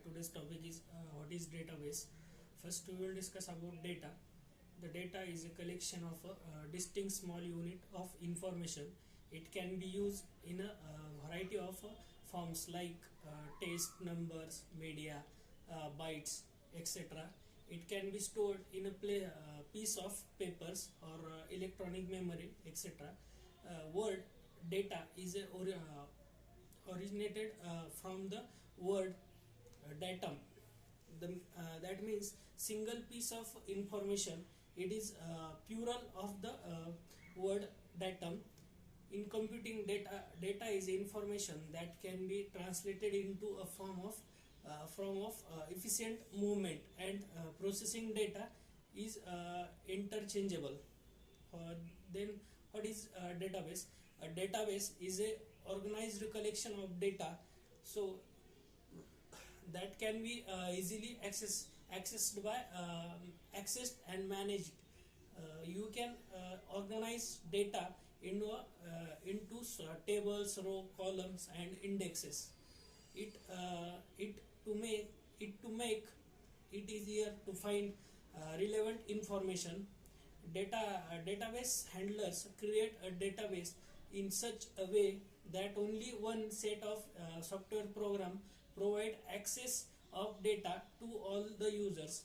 today's topic is what is database. First, we will discuss about data. The data is a collection of a distinct small unit of information. It can be used in a variety of forms like text, numbers, media, bytes, etc. It can be stored in a piece of papers or electronic memory, etc. Word data is originated from the word datum. That means single piece of information. It is plural of the word datum. In computing, data is information that can be translated into a form of efficient movement, and processing data is interchangeable. Then what is database? A database is a organized collection of data, so that can be easily accessed and managed. You can organize data into tables, row, columns, and indexes. It to make it easier to find relevant information. Database handlers create a database in such a way that only one set of software program provide access of data to all the users.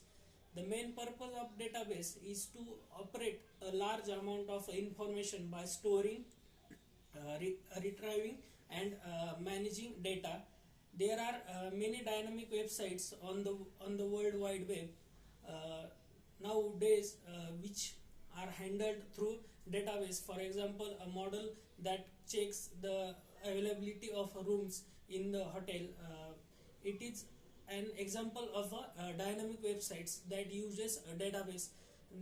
The main purpose of database is to operate a large amount of information by storing, retrieving, and managing data. There are many dynamic websites on the World Wide Web nowadays which are handled through database. For example, a model that checks the availability of rooms in the hotel. It is an example of a dynamic websites that uses a database.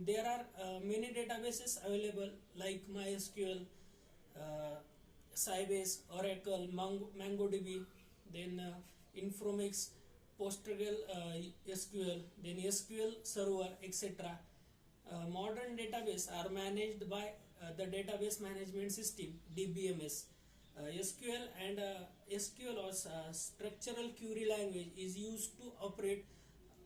There are many databases available like MySQL, Sybase, Oracle, MongoDB, then Informix, PostgreSQL, then SQL Server, etc. Modern databases are managed by the Database Management System (DBMS). SQL and SQL or structural query language is used to operate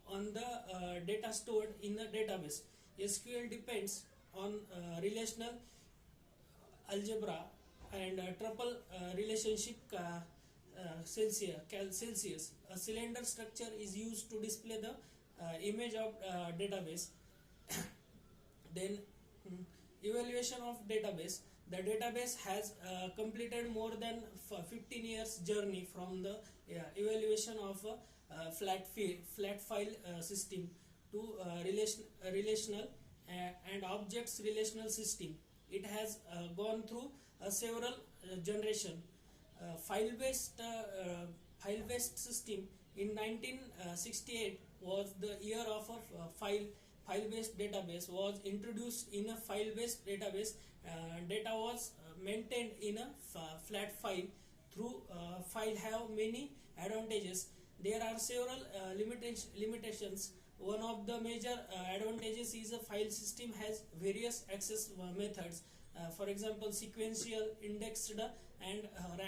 on the data stored in the database. SQL depends on relational algebra and tuple relationship Celsius. A cylinder structure is used to display the image of database. Then evaluation of database. The database has completed more than 15 years journey from the evaluation of a flat file system to relational and objects relational system. It has gone through several generation. File-based system in 1968 was the year of a file-based database was introduced. In a file-based database, data was maintained in a flat file. Through file have many advantages. There are several limitations. One of the major advantages is a file system has various access methods. For example, sequential, indexed, and